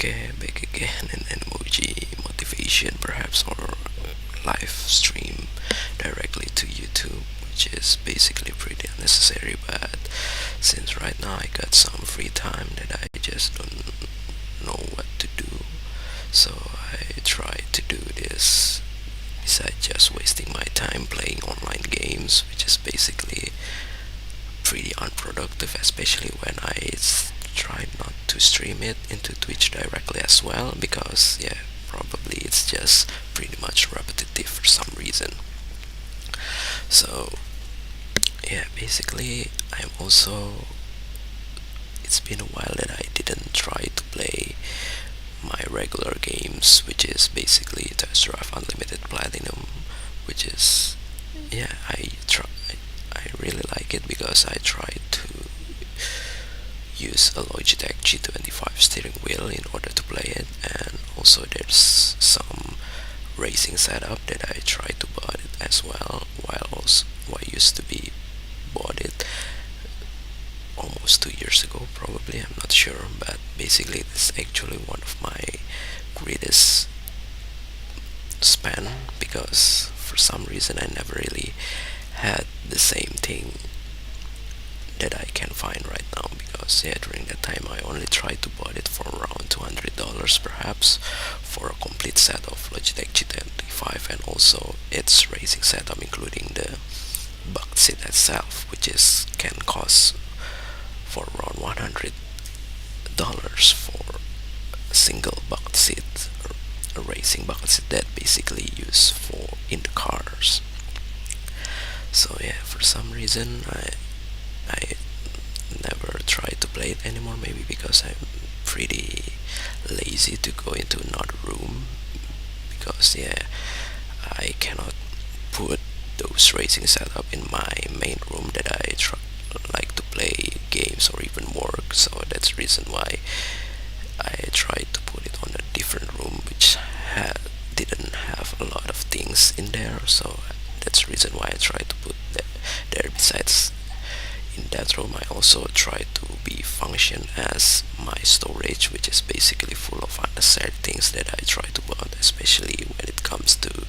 Okay, back again in Animoji Motivation, perhaps, or live stream directly to YouTube, which is basically pretty unnecessary. But since right now I got some free time that I just don't know what to do, so I try to do this. Besides just wasting my time playing online games, which is basically pretty unproductive, especially when try not to stream it into Twitch directly as well, because yeah, probably it's just pretty much repetitive for some reason. So yeah, basically I'm also, it's been a while that I didn't try to play my regular games, which is basically Test Drive Unlimited Platinum, which is, yeah, I really like it because I tried to use a Logitech G25 steering wheel in order to play it, and also there's some racing setup that I tried to buy it as well, while I used to be bought it almost 2 years ago, probably, I'm not sure, but basically it's actually one of my greatest span, because for some reason I never really had the same thing that I can find right now, because yeah, during that time I only tried to buy it for around $200 perhaps, for a complete set of Logitech G25 and also its racing setup, including the bucket seat itself, which is can cost for around $100 for a single bucket seat, a racing bucket seat that basically used for in the cars. So yeah, for some reason I never tried to play it anymore, maybe because I'm pretty lazy to go into another room, because yeah, I cannot put those racing setup in my main room that like to play games or even work. So that's the reason why I tried to put it on a different room, which didn't have a lot of things in there. So that's the reason why I tried to put that there. Besides, in that room I also try to be function as my storage, which is basically full of unnecessary things that I try to build, especially when it comes to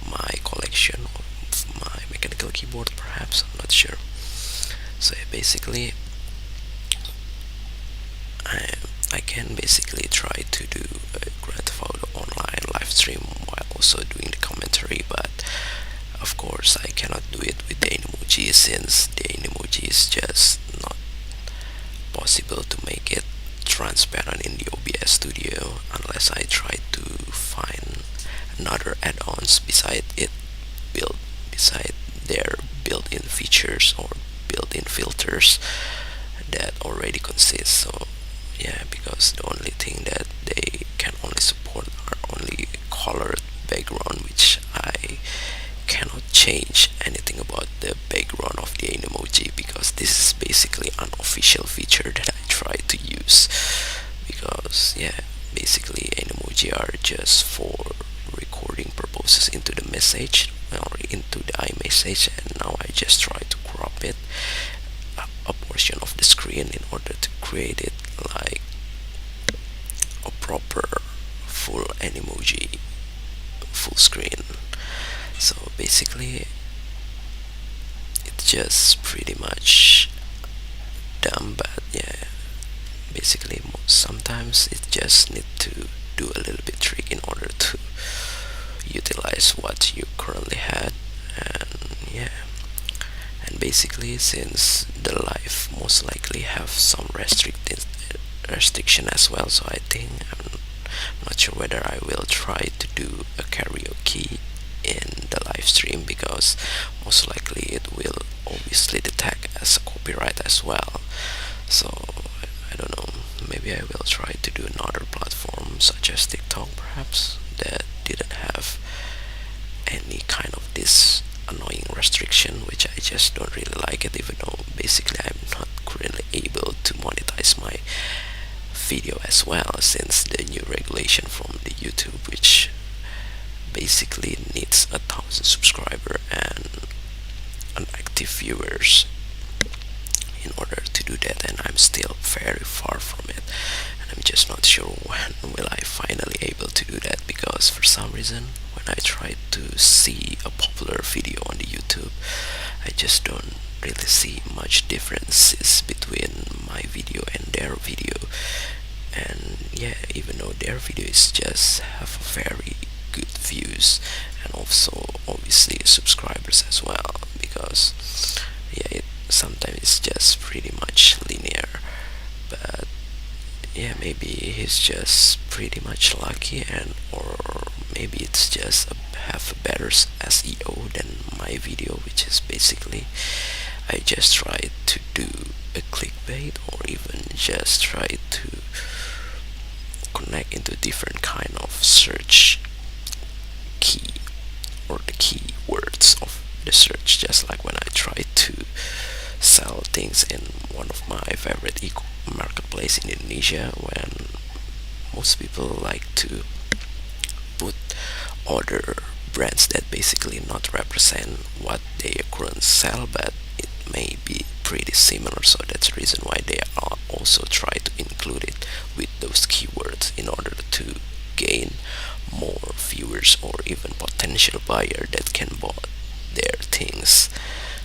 my collection of my mechanical keyboard, perhaps, I'm not sure. So yeah, basically I, I can basically try to do a Grand Theft Auto online live stream while also doing the commentary, but of course I cannot do it with the Animoji, since the Animoji is just not possible to make it transparent in the OBS studio, unless I try to find another add-ons built beside their built-in features or built-in filters that already consist. So yeah, because the only thing that they can only support are only colored background, which I cannot change anything about the background of the Animoji, because this is basically an official feature that I try to use, because yeah, basically Animoji are just for recording purposes into the message or into the iMessage, and now I just try to crop it a portion of the screen in order to create it like a proper full Animoji full screen. So basically it's just pretty much dumb, but yeah, basically sometimes it just need to do a little bit trick in order to utilize what you currently had. And yeah, and basically since the live most likely have some restriction as well, so I think I'm not sure whether I will try to do a karaoke in the live stream, because most likely it will obviously detect as a copyright as well. So I don't know, maybe I will try to do another platform such as TikTok, perhaps, that didn't have any kind of this annoying restriction, which I just don't really like it, even though basically I'm not currently able to monetize my video as well, since the new regulation from the YouTube, which basically needs 1,000 subscriber and an active viewers in order to do that, and I'm still very far from it. I'm just not sure when will I finally able to do that, because for some reason when I try to see a popular video on the YouTube, I just don't really see much differences between my video and their video. And yeah, even though their videos just have very good views and also obviously subscribers as well, because yeah, sometimes it's just pretty much linear. But yeah, maybe he's just pretty much lucky, and or maybe it's just have a better SEO than my video, which is basically I just try to do a clickbait, or even just try to connect into different kind of search key, or the keywords of the search, just like when I try to sell things in one of my favorite marketplace in Indonesia, when most people like to put other brands that basically not represent what they currently sell, but it may be pretty similar. So that's the reason why they are also try to include it with those keywords in order to gain more viewers, or even potential buyer that can buy their things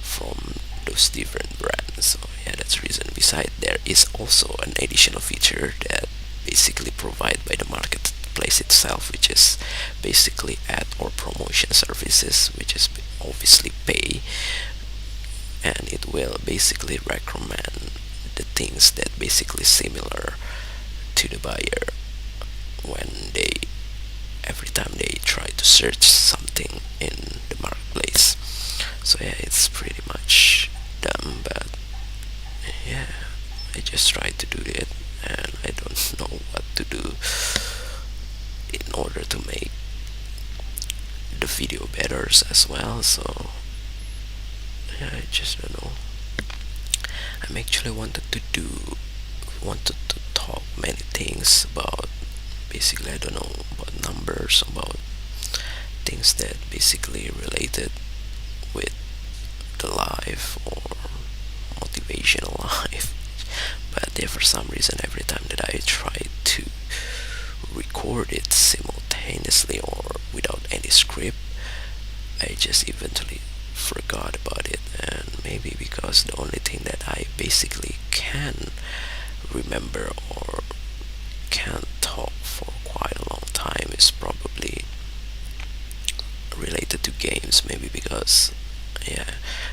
from those different brands. So yeah, that's the reason. Besides, there is also an additional feature that basically provided by the marketplace itself, which is basically ad or promotion services, which is obviously pay, and it will basically recommend the things that basically similar to the buyer when they every time they try to search something in the marketplace. So yeah, it's pretty much dumb, but yeah, I just try to do it, and I don't know what to do in order to make the video better as well. So yeah, I just don't know. I'm actually wanted to talk many things about, basically I don't know, about numbers, about things that basically related with the life or motivational life. But yeah, for some reason, every time that I try to record it simultaneously or without any script, I just eventually forgot about it. And maybe because the only thing that I basically can remember or can talk for quite a long time is probably related to games. Maybe because yeah,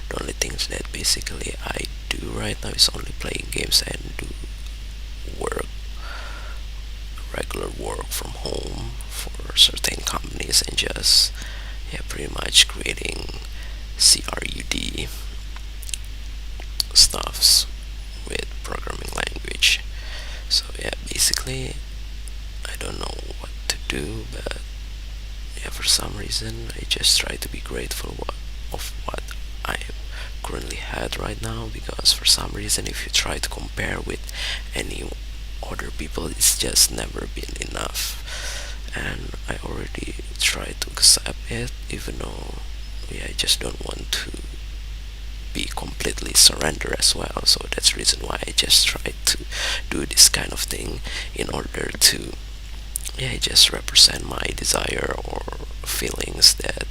the only things that basically I do right now is only playing games and do work, regular work from home for certain companies, and just yeah, pretty much creating CRUD stuffs with programming language. So yeah, basically I don't know what to do, but yeah, for some reason I just try to be grateful of what I currently had right now, because for some reason if you try to compare with any other people, it's just never been enough. And I already try to accept it, even though yeah, I just don't want to be completely surrender as well. So that's the reason why I just try to do this kind of thing in order to yeah, just represent my desire or feelings that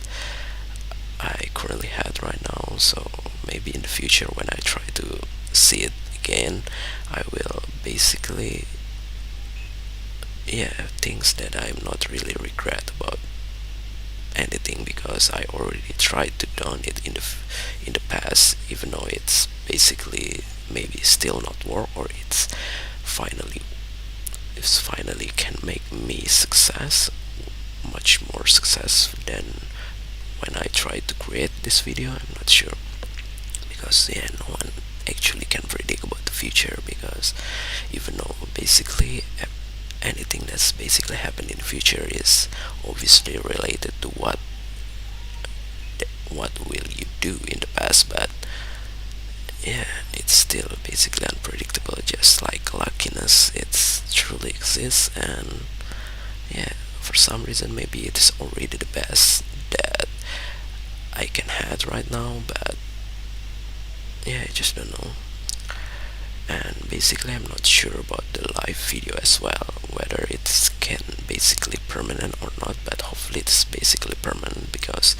I currently had right now. So maybe in the future when I try to see it again, I will basically yeah, things that I'm not really regret about anything, because I already tried to done it in the past, even though it's basically maybe still not work, or finally it's finally can make me success, much more success than when I tried to create this video. I'm not sure, because yeah, no one actually can predict about the future, because even though basically anything that's basically happened in the future is obviously related to what will you do in the past, but yeah, it's still basically unpredictable, just like luckiness, it's truly exists. And yeah, for some reason maybe it is already the best that I can have right now, but yeah, I just don't know. And basically I'm not sure about the live video as well, whether it's can basically permanent or not, but hopefully it's basically permanent, because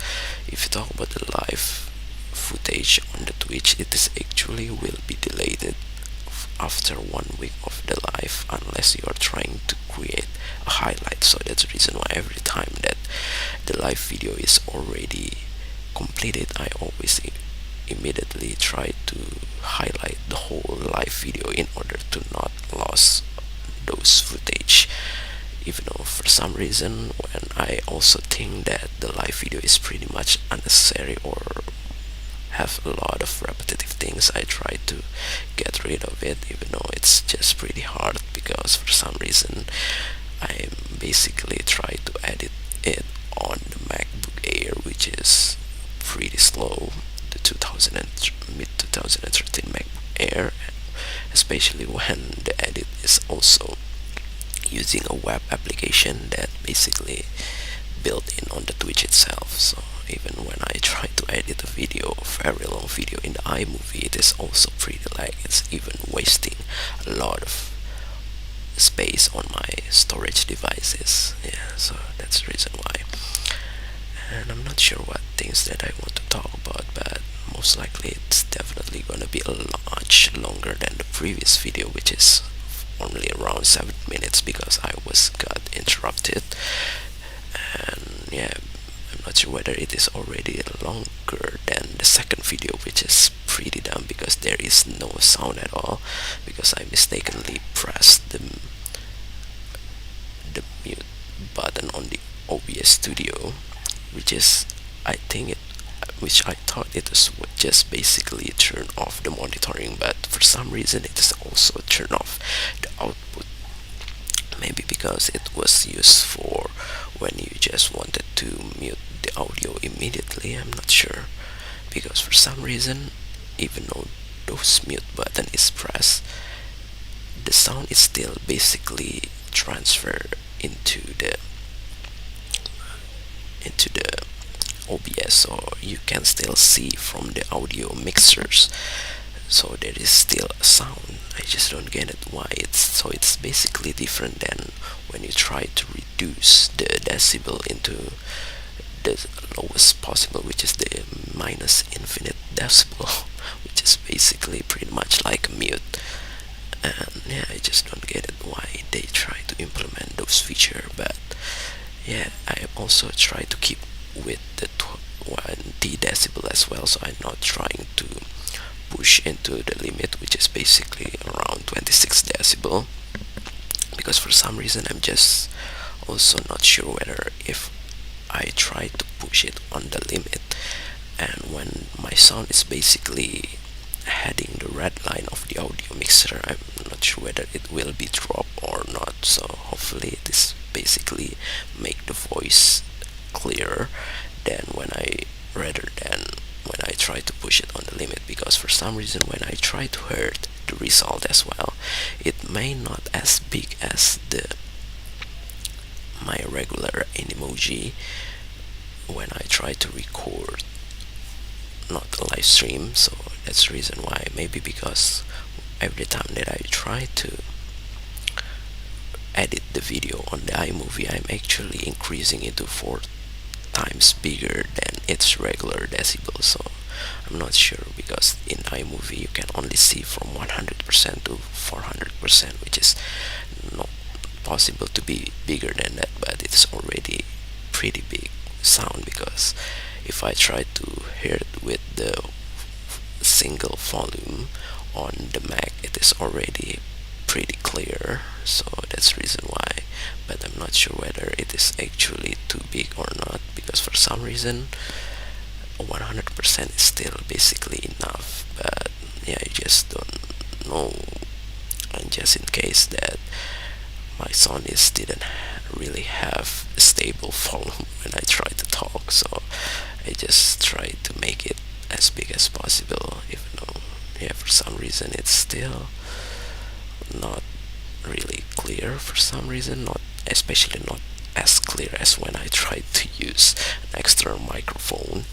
if you talk about the live footage on the Twitch, it is actually will be deleted after 1 week of the live, unless you are trying to create a highlight. So that's the reason why every time that the live video is already completed, I always immediately try to highlight the whole live video in order to not lose those footage. Even though for some reason, when I also think that the live video is pretty much unnecessary or have a lot of repetitive things, I try to get rid of it, even though it's just pretty hard, because for some reason I basically try to edit it on the MacBook Air, which is pretty slow, the 2000 mid 2013 MacBook Air, especially when the edit is also using a web application that basically built in on the Twitch itself. So even when I try to edit a video, a very long video in the iMovie, it is also pretty lag. It's even wasting a lot of space on my storage devices. Yeah, so that's the reason why. And I'm not sure what things that I want to talk about, but most likely it's definitely gonna be a much longer than the previous video, which is only around 7 minutes, because I was got interrupted. And yeah, I'm not sure whether it is already longer than the second video, which is pretty dumb because there is no sound at all, because I mistakenly pressed the mute button on the OBS Studio, which is I think it which I thought it was would just basically turn off the monitoring, but for some reason it is also turn off the output. Maybe because it was used for when you just wanted to mute the audio immediately, I'm not sure. Because for some reason, even though those mute button is pressed, the sound is still basically transferred into the OBS, so you can still see from the audio mixers. So there is still a sound. I just don't get it why it's basically different than when you try to reduce the decibel into the lowest possible, which is the minus infinite decibel, which is basically pretty much like a mute. And yeah, I just don't get it why they try to implement those feature. But yeah, I also try to keep with the 20 decibel as well, so I'm not trying to push into the limit, which is basically around 26 decibel, because for some reason I'm just also not sure whether if I try to push it on the limit, and when my sound is basically heading the red line of the audio mixer, I'm not sure whether it will be dropped or not. So hopefully it is basically make the voice clearer than when I rather than when I try to push it on the limit, because for some reason when I try to hear the result as well, it may not as big as the my regular Animoji when I try to record, not a live stream. So that's the reason why. Maybe because every time that I try to edit the video on the iMovie, I'm actually increasing it to 4 times bigger than its regular decibel. So I'm not sure, because in iMovie you can only see from 100% to 400%, which is not possible to be bigger than that, but it's already pretty big sound, because if I try to hear it with the single volume on the Mac, it is already pretty clear. So that's the reason why. But I'm not sure whether it is actually too big or not, because for some reason 100% is still basically enough. But yeah, I just don't know. And just in case that my sound is didn't really have a stable volume when I try to talk, so I just try to make it as big as possible, even though yeah, for some reason it's still not really clear. For some reason, not especially not as clear as when I tried to use an external microphone,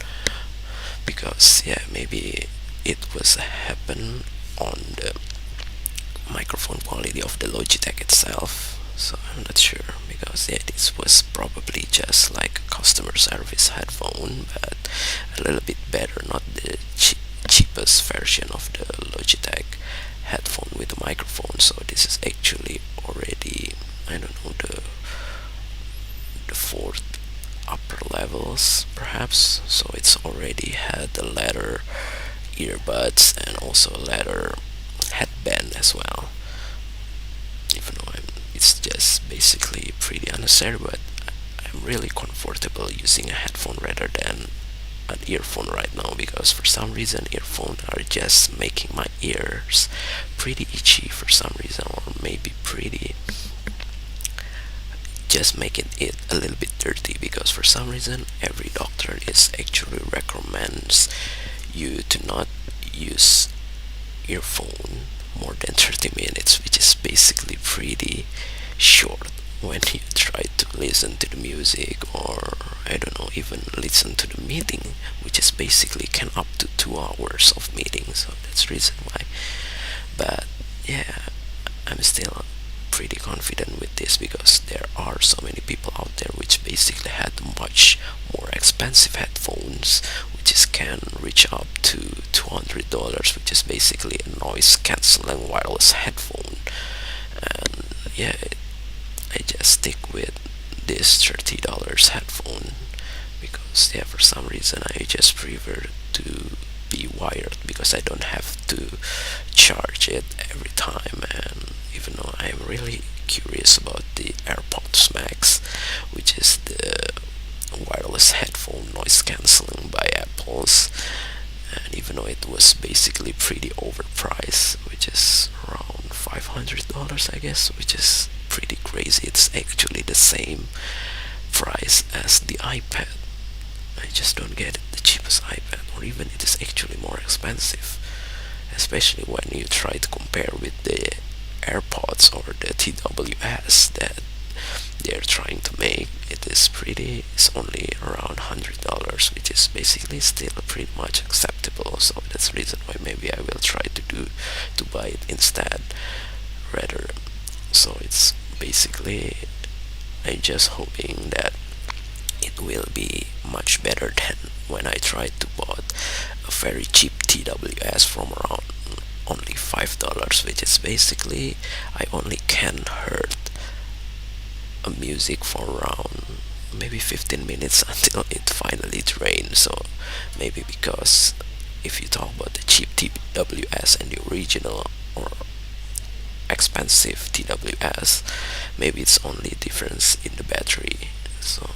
because yeah, maybe it was happen on the microphone quality of the Logitech itself. So I'm not sure because yeah, this was probably just like a customer service headphone, but a little bit better, not the cheapest version of the Logitech headphone with a microphone. So this is actually already, I don't know, the fourth upper levels perhaps. So it's already had the leather earbuds and also a leather headband as well. Even though it's just basically pretty unnecessary, but I'm really comfortable using a headphone rather than an earphone right now, because for some reason earphones are just making my ears pretty itchy for some reason, or maybe pretty just making it a little bit dirty, because for some reason every doctor is actually recommends you to not use earphone more than 30 minutes, which is basically pretty short when you try to listen to the music, or I don't know, even listen to the meeting, which is basically can up to 2 hours of meeting. So that's the reason why. But yeah, I'm still pretty confident with this, because there are so many people out there which basically had much more expensive headphones, which is can reach up to $200, which is basically a noise cancelling wireless headphone. And yeah, I just stick with this $30 headphone, because yeah, for some reason I just prefer to be wired, because I don't have to charge it every time. And even though I'm really curious about the AirPods Max, which is the wireless headphone noise cancelling by Apple's, and even though it was basically pretty overpriced, which is around $500, I guess, which is pretty crazy. It's actually the same price as the iPad. I just don't get it. The cheapest iPad, or even it is actually more expensive, especially when you try to compare with the AirPods or the TWS that they're trying to make. It is pretty, it's only around $100, which is basically still pretty much acceptable. So that's the reason why maybe I will try to buy it instead, rather. So it's basically, I'm just hoping that it will be much better than when I tried to bought a very cheap TWS from around only $5, which is basically I only can heard a music for around maybe 15 minutes until it finally drains. So maybe because if you talk about the cheap TWS and the original or expensive TWS, maybe it's only a difference in the battery. So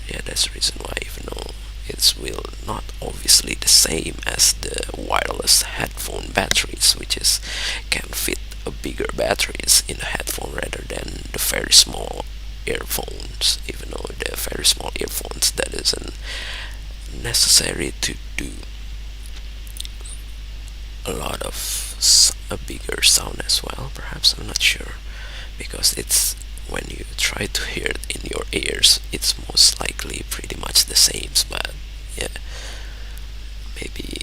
yeah, that's the reason why, even though it's will not obviously the same as the wireless headphone batteries, which is can fit a bigger batteries in a headphone rather than the very small earphones. Even though the very small earphones, that isn't necessary to do a lot of a bigger sound as well, perhaps, I'm not sure, because it's when you try to hear it in your ears, it's most likely pretty much the same. But yeah, maybe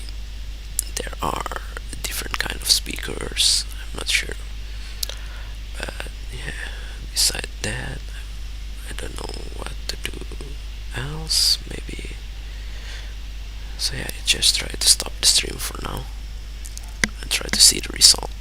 there are different kind of speakers, I'm not sure. But yeah, beside that, I don't know what to do else. Maybe, so yeah, I just try to stop the stream for now and try to see the result.